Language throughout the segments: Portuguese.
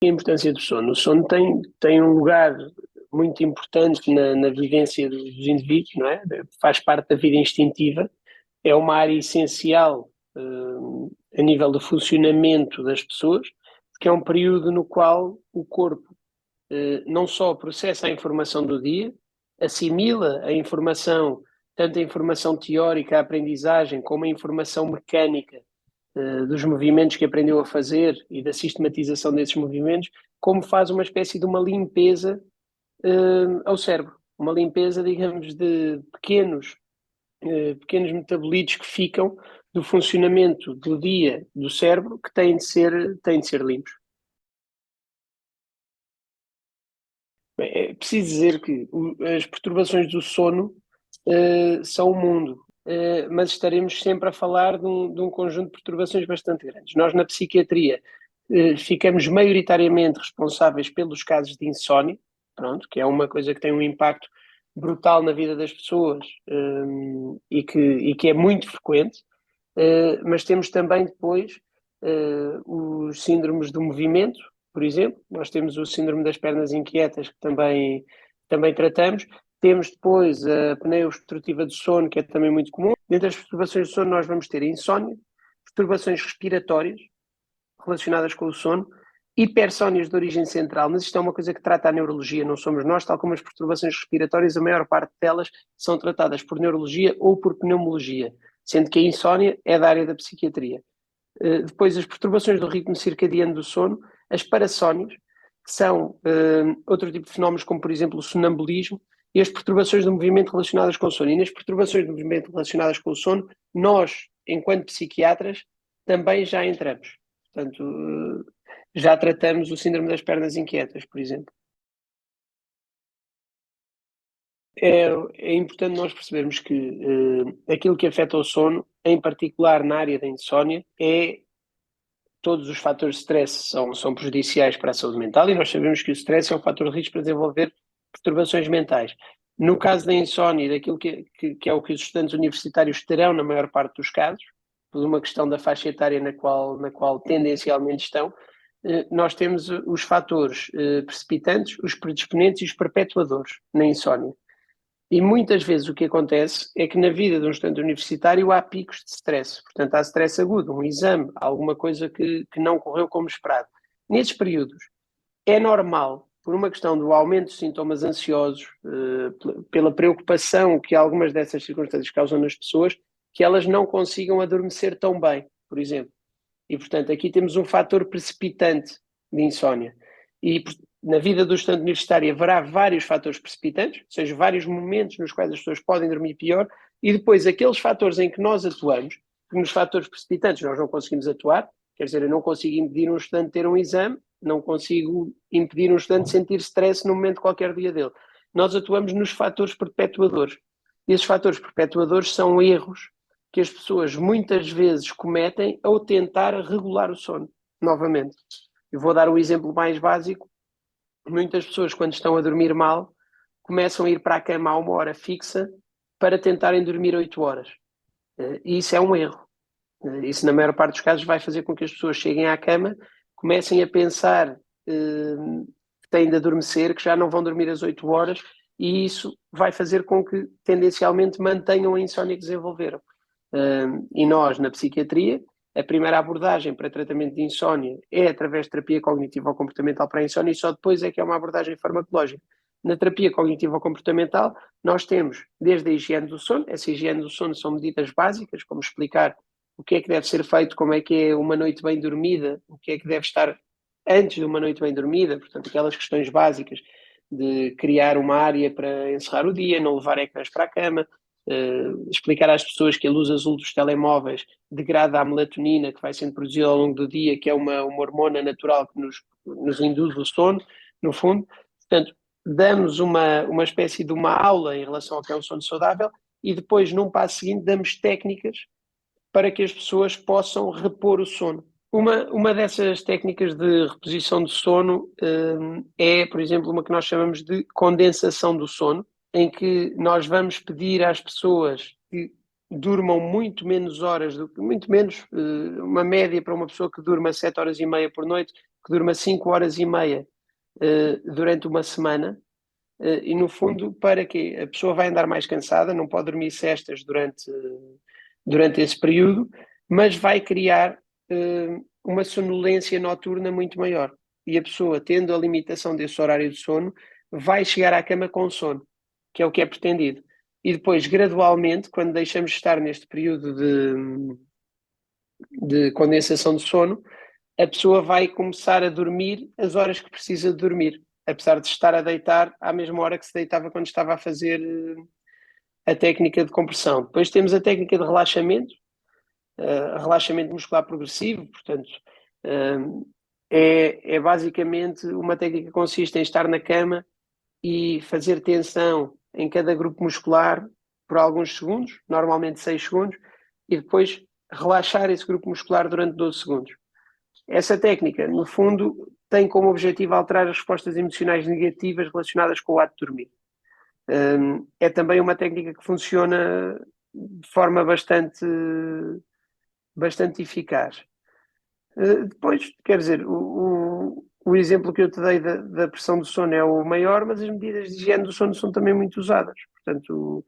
A importância do sono. O sono tem um lugar muito importante na vivência dos indivíduos, não é? Faz parte da vida instintiva, é uma área essencial a nível do funcionamento das pessoas, porque é um período no qual o corpo não só processa a informação do dia, assimila a informação, tanto a informação teórica, a aprendizagem, como a informação mecânica dos movimentos que aprendeu a fazer e da sistematização desses movimentos, como faz uma espécie de uma limpeza ao cérebro. Uma limpeza, digamos, de pequenos metabolitos que ficam do funcionamento do dia do cérebro que têm de ser limpos. Bem, é preciso dizer que as perturbações do sono são o mundo, mas estaremos sempre a falar de um conjunto de perturbações bastante grandes. Nós, na psiquiatria, ficamos maioritariamente responsáveis pelos casos de insónia, pronto, que é uma coisa que tem um impacto brutal na vida das pessoas e que é muito frequente, mas temos também depois os síndromes do movimento, por exemplo. Nós temos o síndrome das pernas inquietas, que também tratamos. Temos depois a apneia obstrutiva do sono, que é também muito comum. Dentre as perturbações do sono, nós vamos ter a insónia, perturbações respiratórias relacionadas com o sono, hipersónias de origem central, mas isto é uma coisa que trata a neurologia, não somos nós, tal como as perturbações respiratórias, a maior parte delas são tratadas por neurologia ou por pneumologia, sendo que a insónia é da área da psiquiatria. Depois, as perturbações do ritmo circadiano do sono, as parassónias, que são outro tipo de fenómenos, como por exemplo o sonambulismo, e as perturbações do movimento relacionadas com o sono. E nas perturbações do movimento relacionadas com o sono, nós, enquanto psiquiatras, também já entramos. Portanto, já tratamos o síndrome das pernas inquietas, por exemplo. É importante nós percebermos que aquilo que afeta o sono, em particular na área da insónia, todos os fatores de stress são prejudiciais para a saúde mental e nós sabemos que o stress é um fator de risco para desenvolver perturbações mentais. No caso da insónia, daquilo que é o que os estudantes universitários terão na maior parte dos casos, por uma questão da faixa etária na qual tendencialmente estão, nós temos os fatores precipitantes, os predisponentes e os perpetuadores na insónia. E muitas vezes o que acontece é que na vida de um estudante universitário há picos de stress. Portanto, há stress agudo, um exame, alguma coisa que não correu como esperado. Nesses períodos, é normal, por uma questão do aumento de sintomas ansiosos, pela preocupação que algumas dessas circunstâncias causam nas pessoas, que elas não consigam adormecer tão bem, por exemplo. E, portanto, aqui temos um fator precipitante de insónia. E na vida do estudante universitário haverá vários fatores precipitantes, ou seja, vários momentos nos quais as pessoas podem dormir pior, e depois aqueles fatores em que nós atuamos, que nos fatores precipitantes nós não conseguimos atuar, quer dizer, eu não consigo impedir um estudante de ter um exame, não consigo impedir um estudante de sentir stress no momento de qualquer dia dele. Nós atuamos nos fatores perpetuadores. E esses fatores perpetuadores são erros que as pessoas muitas vezes cometem ao tentar regular o sono, novamente. Eu vou dar o exemplo mais básico. Muitas pessoas, quando estão a dormir mal, começam a ir para a cama a uma hora fixa para tentarem dormir 8 horas. E isso é um erro. Isso, na maior parte dos casos, vai fazer com que as pessoas cheguem à cama, comecem a pensar que têm de adormecer, que já não vão dormir as 8 horas, e isso vai fazer com que, tendencialmente, mantenham a insónia que desenvolveram. E nós, na psiquiatria, a primeira abordagem para tratamento de insónia é através de terapia cognitivo-comportamental para a insónia e só depois é que é uma abordagem farmacológica. Na terapia cognitivo-comportamental, nós temos desde a higiene do sono, essa higiene do sono são medidas básicas, como explicar o que é que deve ser feito, como é que é uma noite bem dormida, o que é que deve estar antes de uma noite bem dormida, portanto, aquelas questões básicas de criar uma área para encerrar o dia, não levar ecrãs para a cama, explicar às pessoas que a luz azul dos telemóveis degrada a melatonina que vai sendo produzida ao longo do dia, que é uma hormona natural que nos induz o sono, no fundo. Portanto, damos uma espécie de uma aula em relação ao que é um sono saudável e depois, num passo seguinte, damos técnicas para que as pessoas possam repor o sono. Uma dessas técnicas de reposição de sono é, por exemplo, uma que nós chamamos de condensação do sono, em que nós vamos pedir às pessoas que durmam muito menos horas, muito menos, uma média para uma pessoa que durma 7 horas e meia por noite, que durma 5 horas e meia durante uma semana. E no fundo, para quê? A pessoa vai andar mais cansada, não pode dormir cestas durante esse período, mas vai criar uma sonolência noturna muito maior. E a pessoa, tendo a limitação desse horário de sono, vai chegar à cama com sono, que é o que é pretendido. E depois, gradualmente, quando deixamos de estar neste período de condensação de sono, a pessoa vai começar a dormir as horas que precisa de dormir, apesar de estar a deitar à mesma hora que se deitava quando estava a fazer a técnica de compressão. Depois temos a técnica de relaxamento muscular progressivo, portanto, é basicamente uma técnica que consiste em estar na cama e fazer tensão em cada grupo muscular por alguns segundos, normalmente 6 segundos, e depois relaxar esse grupo muscular durante 12 segundos. Essa técnica, no fundo, tem como objetivo alterar as respostas emocionais negativas relacionadas com o ato de dormir. É também uma técnica que funciona de forma bastante eficaz. Depois, quer dizer, o exemplo que eu te dei da pressão do sono é o maior, mas as medidas de higiene do sono são também muito usadas. Portanto,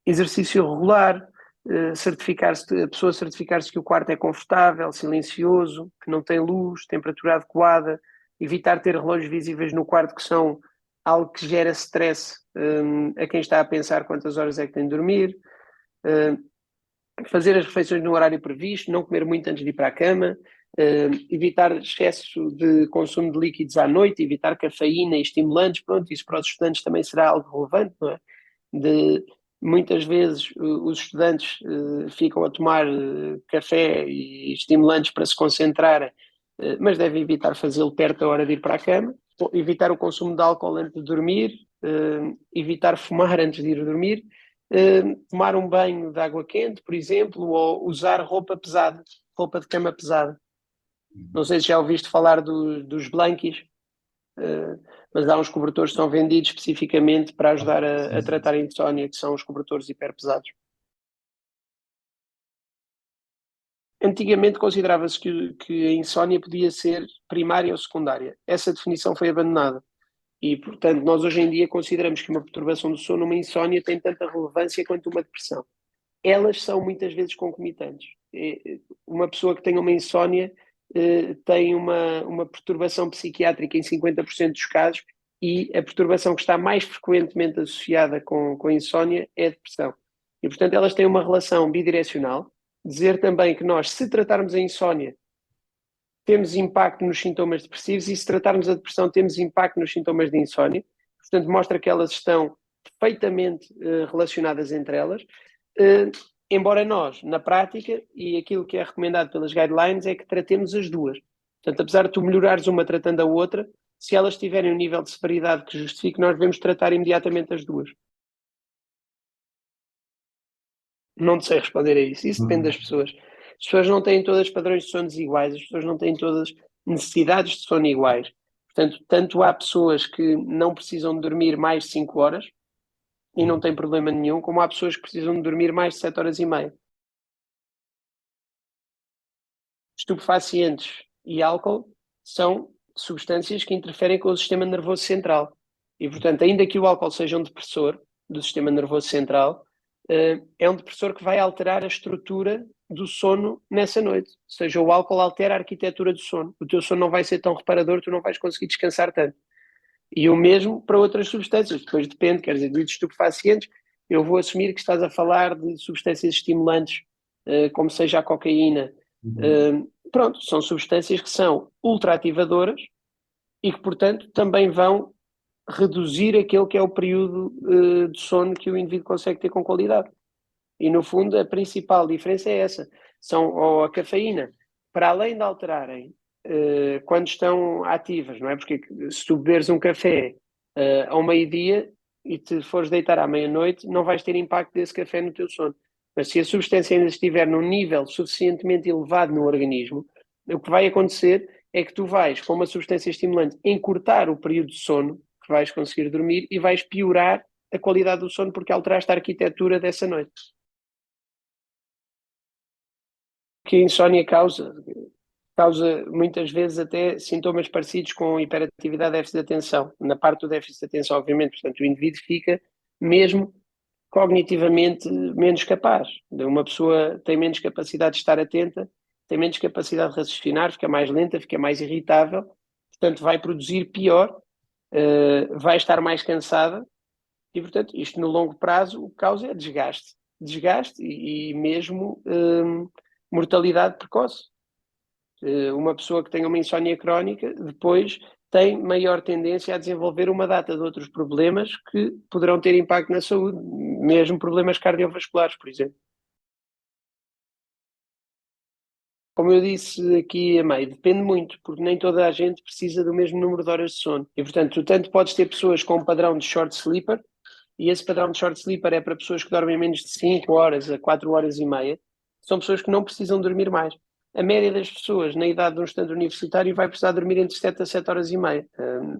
exercício regular, a pessoa certificar-se que o quarto é confortável, silencioso, que não tem luz, temperatura adequada, evitar ter relógios visíveis no quarto que são algo que gera stress a quem está a pensar quantas horas é que tem de dormir, fazer as refeições no horário previsto, não comer muito antes de ir para a cama, evitar excesso de consumo de líquidos à noite, evitar cafeína e estimulantes, pronto, isso para os estudantes também será algo relevante, não é? Muitas vezes os estudantes ficam a tomar café e estimulantes para se concentrarem, mas devem evitar fazê-lo perto da hora de ir para a cama, evitar o consumo de álcool antes de dormir, evitar fumar antes de ir dormir, tomar um banho de água quente, por exemplo, ou usar roupa pesada, roupa de cama pesada. Não sei se já ouviste falar dos blankies, mas há uns cobertores que são vendidos especificamente para ajudar Sim, a sim, tratar a sim. insónia, que são os cobertores hiperpesados. Antigamente considerava-se que a insónia podia ser primária ou secundária. Essa definição foi abandonada. E, portanto, nós hoje em dia consideramos que uma perturbação do sono, uma insónia, tem tanta relevância quanto uma depressão. Elas são muitas vezes concomitantes. Uma pessoa que tem uma insónia tem uma perturbação psiquiátrica em 50% dos casos e a perturbação que está mais frequentemente associada com a insónia é a depressão. E, portanto, elas têm uma relação bidirecional. Dizer também que nós, se tratarmos a insónia, temos impacto nos sintomas depressivos e se tratarmos a depressão, temos impacto nos sintomas de insónia. Portanto, mostra que elas estão perfeitamente relacionadas entre elas. Embora nós, na prática, e aquilo que é recomendado pelas guidelines é que tratemos as duas. Portanto, apesar de tu melhorares uma tratando a outra, se elas tiverem um nível de severidade que justifique, nós devemos tratar imediatamente as duas. Não sei responder a isso. Isso depende das Hum. pessoas. As pessoas não têm todas padrões de sonos iguais, as pessoas não têm todas necessidades de sono iguais. Portanto, tanto há pessoas que não precisam de dormir mais de 5 horas e não têm problema nenhum, como há pessoas que precisam de dormir mais de 7 horas e meia. Estupefacientes e álcool são substâncias que interferem com o sistema nervoso central. E, portanto, ainda que o álcool seja um depressor do sistema nervoso central, é um depressor que vai alterar a estrutura do sono nessa noite. Ou seja, o álcool altera a arquitetura do sono. O teu sono não vai ser tão reparador, tu não vais conseguir descansar tanto. E o mesmo para outras substâncias. Depois depende, quer dizer, de estupefacientes, eu vou assumir que estás a falar de substâncias estimulantes, como seja a cocaína. Uhum. Pronto, são substâncias que são ultraativadoras e que, portanto, também vão reduzir aquele que é o período de sono que o indivíduo consegue ter com qualidade. E, no fundo, a principal diferença é essa. São ou a cafeína, para além de alterarem quando estão ativas, não é? Porque se tu beberes um café ao meio-dia e te fores deitar à meia-noite, não vais ter impacto desse café no teu sono. Mas se a substância ainda estiver num nível suficientemente elevado no organismo, o que vai acontecer é que tu vais, com uma substância estimulante, encurtar o período de sono que vais conseguir dormir e vais piorar a qualidade do sono porque alteraste a arquitetura dessa noite. que a insónia causa muitas vezes até sintomas parecidos com hiperatividade e déficit de atenção. Na parte do déficit de atenção, obviamente, portanto, o indivíduo fica mesmo cognitivamente menos capaz. Uma pessoa tem menos capacidade de estar atenta, tem menos capacidade de raciocinar, fica mais lenta, fica mais irritável, portanto vai produzir pior, vai estar mais cansada e, portanto, isto no longo prazo o que causa é desgaste. Desgaste e mesmo mortalidade precoce. Uma pessoa que tem uma insónia crónica depois tem maior tendência a desenvolver uma data de outros problemas que poderão ter impacto na saúde, mesmo problemas cardiovasculares, por exemplo. Como eu disse aqui a meio, depende muito, porque nem toda a gente precisa do mesmo número de horas de sono. E, portanto, tu tanto podes ter pessoas com um padrão de short sleeper, e esse padrão de short sleeper é para pessoas que dormem menos de 5 horas a 4 horas e meia, são pessoas que não precisam dormir mais. A média das pessoas na idade de um estudante universitário vai precisar dormir entre 7 a 7 horas e meia.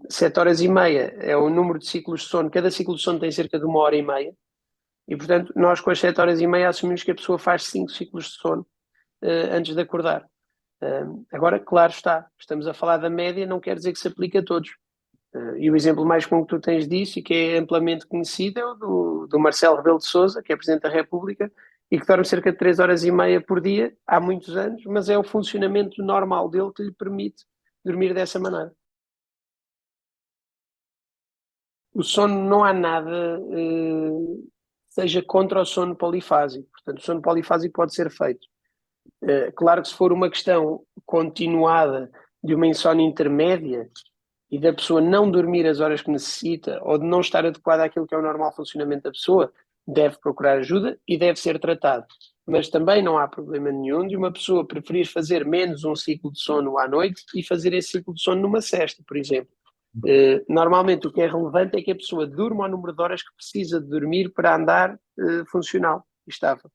7 horas e meia é o número de ciclos de sono, cada ciclo de sono tem cerca de 1 hora e meia, e portanto nós com as 7 horas e meia assumimos que a pessoa faz 5 ciclos de sono antes de acordar. Agora, claro está, estamos a falar da média, não quer dizer que se aplique a todos. E o exemplo mais comum que tu tens disso e que é amplamente conhecido é o do Marcelo Rebelo de Sousa, que é Presidente da República e que dorme cerca de 3 horas e meia por dia há muitos anos, mas é o funcionamento normal dele que lhe permite dormir dessa maneira. O sono, não há nada seja contra o sono polifásico. Portanto, o sono polifásico pode ser feito. Claro que se for uma questão continuada de uma insónia intermédia e da pessoa não dormir as horas que necessita ou de não estar adequada àquilo que é o normal funcionamento da pessoa, deve procurar ajuda e deve ser tratado. Mas também não há problema nenhum de uma pessoa preferir fazer menos um ciclo de sono à noite e fazer esse ciclo de sono numa sesta, por exemplo. Normalmente o que é relevante é que a pessoa durma o número de horas que precisa de dormir para andar funcional e estável.